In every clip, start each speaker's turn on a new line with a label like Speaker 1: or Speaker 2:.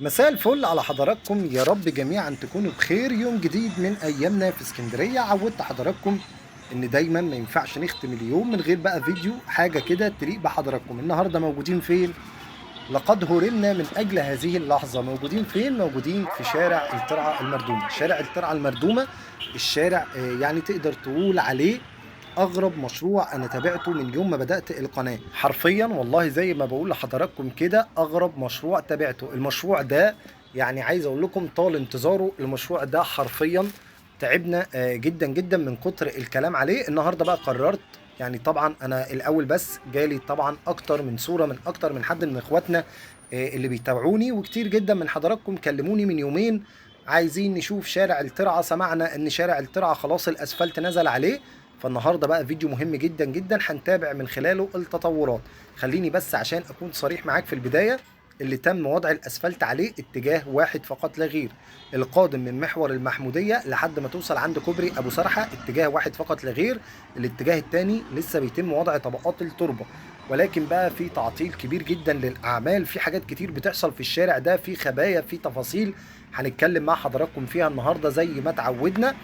Speaker 1: مساء الفل على حضراتكم، يا رب جميعا تكونوا بخير. يوم جديد من ايامنا في اسكندريه. عودت حضراتكم ان دايما ما ينفعش نختم اليوم من غير بقى فيديو حاجه كده تليق بحضراتكم. النهارده موجودين فين؟ لقد هرمنا من اجل هذه اللحظه. موجودين فين؟ موجودين في شارع الترعه المردومه. شارع الترعه المردومه الشارع يعني تقدر تقول عليه اغرب مشروع انا تابعته من يوم ما بدات القناه. حرفيا والله زي ما بقول لحضراتكم كده، اغرب مشروع تابعته. المشروع ده يعني عايز اقول لكم طال انتظاره. المشروع ده حرفيا تعبنا جدا جدا من كتر الكلام عليه. النهارده بقى قررت، يعني طبعا انا الاول بس جالي طبعا اكتر من صوره من اكتر من حد من اخواتنا اللي بيتابعوني، وكتير جدا من حضراتكم كلموني من يومين عايزين نشوف شارع الترعه. سمعنا ان شارع الترعه خلاص الاسفلت نزل عليه. فالنهارده بقى فيديو مهم جدا جدا هنتابع من خلاله التطورات. خليني بس عشان اكون صريح معاك في البدايه، اللي تم وضع الاسفلت عليه اتجاه واحد فقط لا غير، القادم من محور المحموديه لحد ما توصل عند كوبري ابو سرحه، اتجاه واحد فقط لا غير. الاتجاه الثاني لسه بيتم وضع طبقات التربه، ولكن بقى في تعطيل كبير جدا للاعمال. في حاجات كتير بتحصل في الشارع ده، في خبايا، في تفاصيل هنتكلم مع حضراتكم فيها النهارده زي ما اتعودنا.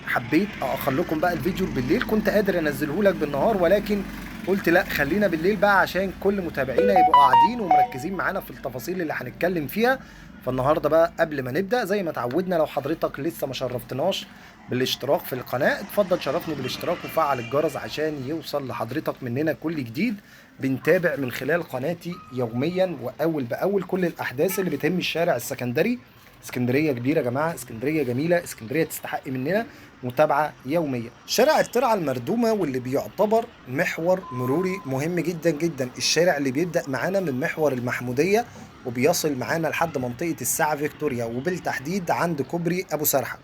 Speaker 1: حبيت اخر لكم بقى الفيديو بالليل، كنت قادر انزله لك بالنهار، ولكن قلت لا خلينا بالليل بقى عشان كل متابعينا يبقوا قاعدين ومركزين معانا في التفاصيل اللي هنتكلم فيها. فالنهارده بقى قبل ما نبدا زي ما اتعودنا، لو حضرتك لسه ما شرفتناش بالاشتراك في القناه، اتفضل شرفني بالاشتراك وفعل الجرس عشان يوصل لحضرتك مننا كل جديد. بنتابع من خلال قناتي يوميا واول باول كل الاحداث اللي بتهم الشارع السكندري. اسكندريه كبيره يا جماعه، اسكندريه جميله، اسكندريه تستحق مننا متابعه يوميه. شارع الترعه المردومه واللي بيعتبر محور مروري مهم جدا جدا، الشارع اللي بيبدا معانا من محور المحموديه وبيصل معانا لحد منطقه الساعه فيكتوريا، وبالتحديد عند كوبري ابو سرحه.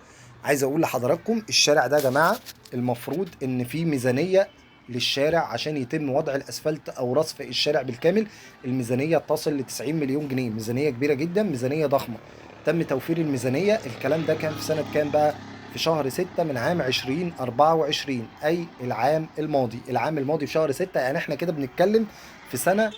Speaker 1: عايز اقول لحضراتكم الشارع ده يا جماعه المفروض ان في ميزانيه للشارع عشان يتم وضع الاسفلت او رصف الشارع بالكامل. الميزانيه تصل ل 90 مليون جنيه، ميزانيه كبيره جدا، ميزانيه ضخمه. تم توفير الميزانيه. الكلام ده كان في سنه كام بقى؟ في شهر 6 من عام 2024، أي العام الماضي. العام الماضي في شهر 6، يعني احنا كده بنتكلم في سنة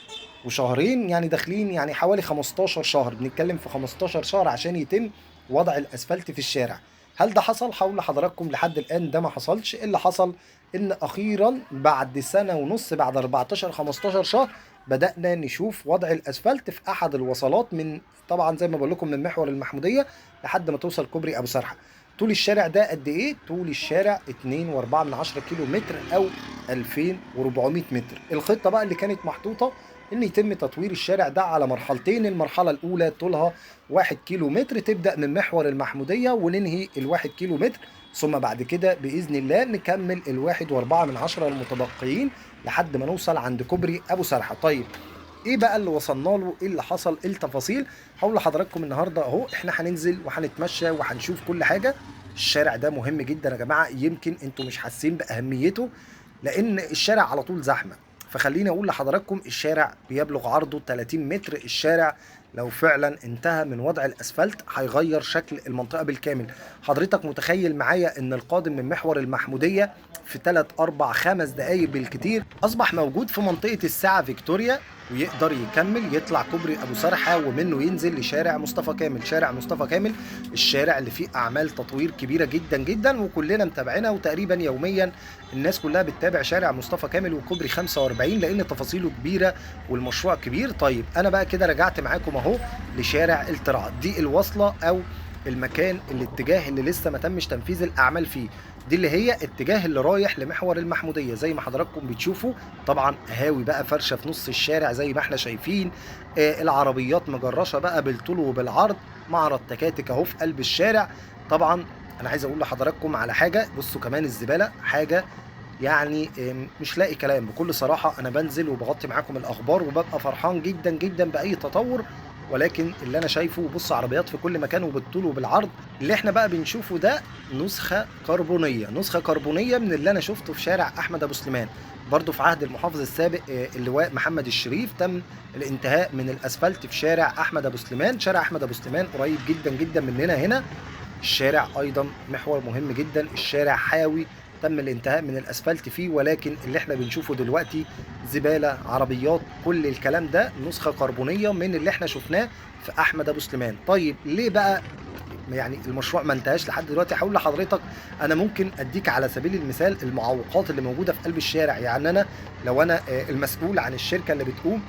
Speaker 1: وشهرين، يعني داخلين يعني حوالي 15 شهر. بنتكلم في 15 شهر عشان يتم وضع الأسفلت في الشارع. هل ده حصل؟ هقول لحضراتكم لحد الآن ده ما حصلش. اللي حصل إن أخيرا بعد سنة ونص، بعد 14 15 شهر، بدأنا نشوف وضع الأسفلت في أحد الوصلات من، طبعا زي ما بقول لكم، من محور المحمودية لحد ما توصل كوبري أبو سرحة. طول الشارع ده قد ايه؟ طول الشارع 2.4 كيلو متر او 2400 متر. الخطة بقى اللي كانت محطوطة ان يتم تطوير الشارع ده على مرحلتين. المرحلة الاولى طولها 1 كيلو متر، تبدأ من محور المحمودية وننهي ال1 كيلو متر، ثم بعد كده بإذن الله نكمل ال1.4 المتبقيين لحد ما نوصل عند كوبري أبو سرحة. طيب ايه بقى اللي وصلنا له؟ ايه اللي حصل؟ ايه التفاصيل؟ هقول لحضراتكم النهارده اهو. احنا هننزل وهنتمشى وهنشوف كل حاجه. الشارع ده مهم جدا يا جماعه، يمكن انتوا مش حاسين باهميته لان الشارع على طول زحمه. فخليني اقول لحضراتكم الشارع بيبلغ عرضه 30 متر. الشارع لو فعلا انتهى من وضع الاسفلت هيغير شكل المنطقه بالكامل. حضرتك متخيل معايا ان القادم من محور المحموديه في 3 4 5 دقائق بالكتير اصبح موجود في منطقه الساعه فيكتوريا، ويقدر يكمل يطلع كوبري ابو سرحه ومنه ينزل لشارع مصطفى كامل. شارع مصطفى كامل الشارع اللي فيه اعمال تطوير كبيره جدا جدا وكلنا متابعينها، وتقريبا يوميا الناس كلها بتتابع شارع مصطفى كامل وكوبري 45 لان تفاصيله كبيره والمشروع كبير. طيب انا بقى كده رجعت معاكم اهو لشارع الترعه، دي الوصله او المكان، الاتجاه اللي لسه ما تمش تنفيذ الاعمال فيه. دي اللي هي اتجاه اللي رايح لمحور المحموديه زي ما حضراتكم بتشوفوا. طبعا قهاوي بقى فرشه في نص الشارع زي ما احنا شايفين. العربيات مجرشه بقى بالطول وبالعرض. معرض تكاتك اهو في قلب الشارع. طبعا انا عايز اقول لحضراتكم على حاجه، بصوا كمان الزباله حاجه يعني مش لاقي كلام. بكل صراحه انا بنزل وبغطي معاكم الاخبار وببقى فرحان جدا جدا باي تطور، ولكن اللي انا شايفه بص عربيات في كل مكان وبالطول وبالعرض. اللي احنا بقى بنشوفه ده نسخه كربونيه، نسخه كربونيه من اللي انا شفته في شارع احمد ابو سليمان. برضه في عهد المحافظ السابق اللواء محمد الشريف تم الانتهاء من الاسفلت في شارع احمد ابو سليمان. شارع احمد ابو سليمان قريب جدا جدا مننا هنا. الشارع ايضا محور مهم جدا، الشارع حاوي تم الانتهاء من الاسفلت فيه، ولكن اللي احنا بنشوفه دلوقتي زباله، عربيات، كل الكلام ده نسخه كربونيه من اللي احنا شفناه في احمد ابو سليمان. طيب ليه بقى يعني المشروع ما انتهاش لحد دلوقتي؟ هقول لحضرتك، انا ممكن اديك على سبيل المثال المعوقات اللي موجوده في قلب الشارع. يعني انا لو انا المسؤول عن الشركه اللي بتقوم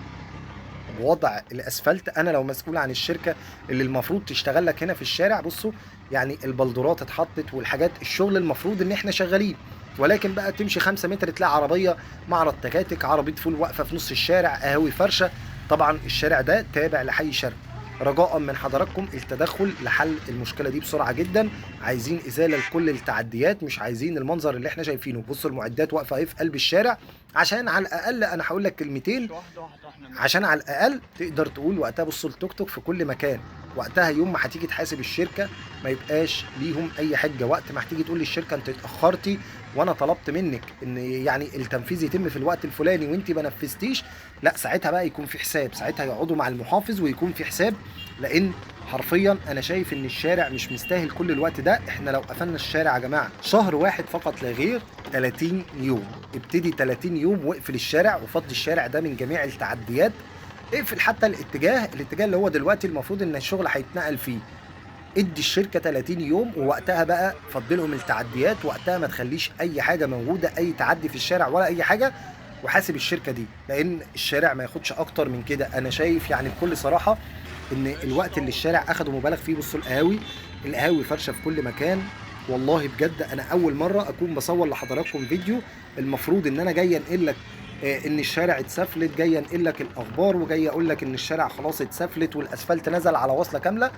Speaker 1: بوضع الاسفلت، انا لو مسؤول عن الشركه اللي المفروض تشتغل لك هنا في الشارع، بصوا يعني البلدورات اتحطت والحاجات، الشغل المفروض ان احنا شغالين، ولكن بقى تمشي 5 متر تلاقي عربيه معرض تكاتك، عربيه فول واقفه في نص الشارع، قهاوي فرشه. طبعا الشارع ده تابع لحي شرق. رجاء من حضراتكم التدخل لحل المشكله دي بسرعه جدا. عايزين ازاله لكل التعديات، مش عايزين المنظر اللي احنا شايفينه. بصوا المعدات واقفه اهي في قلب الشارع، عشان على الاقل انا هقول لك كلمتين، عشان على الاقل تقدر تقول وقتها بصوا التوك توك في كل مكان. وقتها يوم ما هتيجي تحاسب الشركه ما يبقاش ليهم اي حجه. وقت ما هتيجي تقول للشركه انت اتاخرتي وانا طلبت منك ان يعني التنفيذ يتم في الوقت الفلاني وانت ما نفذتيش، لا ساعتها بقى يكون في حساب، ساعتها يقعدوا مع المحافظ ويكون في حساب. لان حرفيا انا شايف ان الشارع مش مستاهل كل الوقت ده. احنا لو قفلنا الشارع يا جماعه شهر واحد فقط لا غير، 30 يوم، ابتدي 30 يوم واقفل الشارع وفضي الشارع ده من جميع التعديات. اقفل حتى الاتجاه اللي هو دلوقتي المفروض ان الشغل هيتنقل فيه. ادي الشركه 30 يوم ووقتها بقى فضي لهم التعديات، وقتها ما تخليش اي حاجه موجوده، اي تعدي في الشارع ولا اي حاجه، وحاسب الشركه دي، لان الشارع ما ياخدش اكتر من كده. انا شايف يعني بكل صراحه ان الوقت اللي الشارع اخده مبالغ فيه. بصوا القهاوي فرشه في كل مكان. والله بجد انا اول مره اكون بصور لحضراتكم فيديو المفروض ان انا جاي انقل لك ان الشارع اتسفلت، جاي انقل لك الاخبار، وجاي اقول لك ان الشارع خلاص اتسفلت والاسفلت نزل على وصله كامله،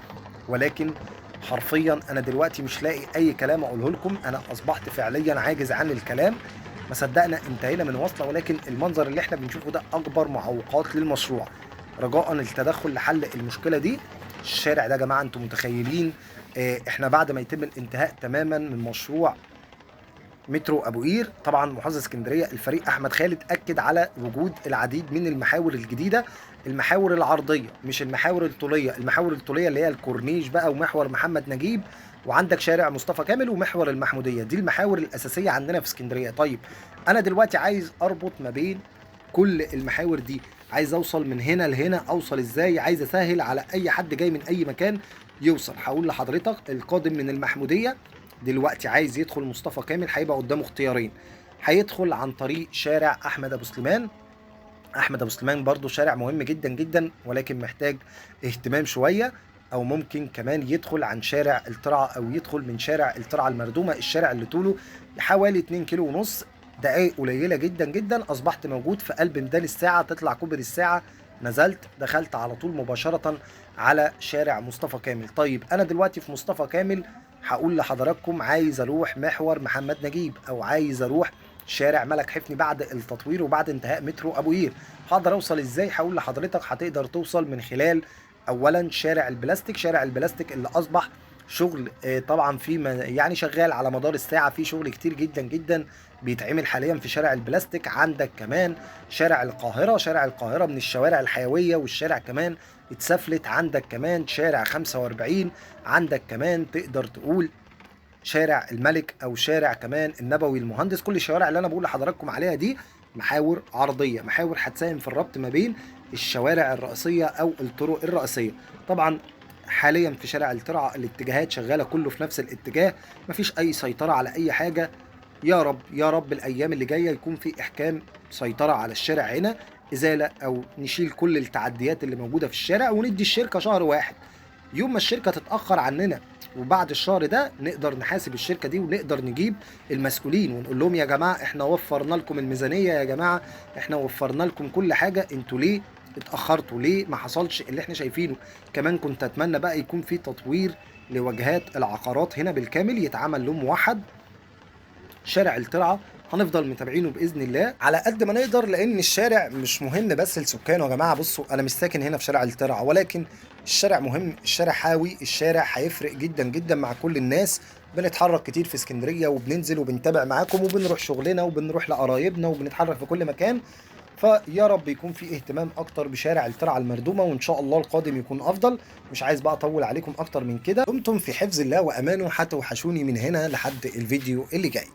Speaker 1: ولكن حرفيا انا دلوقتي مش لاقي اي كلام اقوله لكم. انا اصبحت فعليا عاجز عن الكلام. ما صدقنا انتهينا من وصله، ولكن المنظر اللي احنا بنشوفه ده اكبر معوقات للمشروع. رجاء التدخل لحل المشكله دي. الشارع ده يا جماعه انتم متخيلين احنا بعد ما يتم الانتهاء تماما من مشروع مترو ابو قير، طبعا محافظه اسكندريه الفريق احمد خالد اكد على وجود العديد من المحاور الجديده، المحاور العرضيه مش المحاور الطوليه. المحاور الطوليه اللي هي الكورنيش بقى، ومحور محمد نجيب، وعندك شارع مصطفى كامل، ومحور المحموديه. دي المحاور الاساسيه عندنا في اسكندريه. طيب انا دلوقتي عايز اربط ما بين كل المحاور دي، عايز اوصل من هنا لهنا، اوصل ازاي؟ عايز اسهل على اي حد جاي من اي مكان يوصل. هقول لحضرتك القادم من المحموديه دلوقتي عايز يدخل مصطفى كامل، هيبقى قدامه اختيارين. هيدخل عن طريق شارع احمد ابو سليمان. احمد ابو سليمان برضو شارع مهم جدا جدا، ولكن محتاج اهتمام شويه. او ممكن كمان يدخل عن شارع الترعه، او يدخل من شارع الترعه المردومه، الشارع اللي طوله حوالي 2 كيلو ونص. دقايق قليله جدا جدا اصبحت موجود في قلب ميدان الساعه. تطلع كوبري الساعه، نزلت دخلت على طول مباشره على شارع مصطفى كامل. طيب انا دلوقتي في مصطفى كامل، هقول لحضراتكم عايز اروح محور محمد نجيب، او عايز اروح شارع ملك حفني بعد التطوير وبعد انتهاء مترو ابو قير. هقدر اوصل ازاي؟ هقول لحضرتك هتقدر توصل من خلال اولا شارع البلاستيك. شارع البلاستيك اللي اصبح شغل طبعا في يعني شغال على مدار الساعه، في شغل كتير جدا جدا بيتعمل حاليا في شارع البلاستيك. عندك كمان شارع القاهره. شارع القاهره من الشوارع الحيويه، والشارع كمان اتسفلت. عندك كمان شارع 45. عندك كمان تقدر تقول شارع الملك، او شارع كمان النبوي المهندس. كل الشوارع اللي انا بقول لحضراتكم عليها دي محاور عرضيه، محاور هتساهم في الربط ما بين الشوارع الرئيسيه او الطرق الرئيسيه. طبعا حاليا في شارع الترعه الاتجاهات شغاله كله في نفس الاتجاه، مفيش اي سيطره على اي حاجه. يا رب يا رب الايام اللي جايه يكون في احكام سيطره على الشارع هنا، ازاله او نشيل كل التعديات اللي موجوده في الشارع، وندي الشركه شهر واحد. يوم ما الشركه تتاخر عننا وبعد الشهر ده نقدر نحاسب الشركه دي، ونقدر نجيب المسؤولين ونقول لهم يا جماعه احنا وفرنا لكم الميزانيه، يا جماعه احنا وفرنا لكم كل حاجه، انتوا ليه اتاخرتوا؟ ليه ما حصلش اللي احنا شايفينه؟ كمان كنت اتمنى بقى يكون في تطوير لواجهات العقارات هنا بالكامل، يتعمل لهم موحد. شارع الترعه هنفضل متابعينه باذن الله على قد ما نقدر، لان الشارع مش مهم بس لسكانه يا جماعه. بصوا انا مش ساكن هنا في شارع الترعه، ولكن الشارع مهم، الشارع حاوي، الشارع هيفرق جدا جدا مع كل الناس. بنتحرك كتير في اسكندريه وبننزل وبنتابع معاكم وبنروح شغلنا وبنروح لقرايبنا وبنتحرك في كل مكان. فيا رب يكون في اهتمام اكتر بشارع الترعه المردومه، وان شاء الله القادم يكون افضل. مش عايز بقى اطول عليكم اكتر من كده. دمتم في حفظ الله وامانه، هتوحشوني من هنا لحد الفيديو اللي جاي.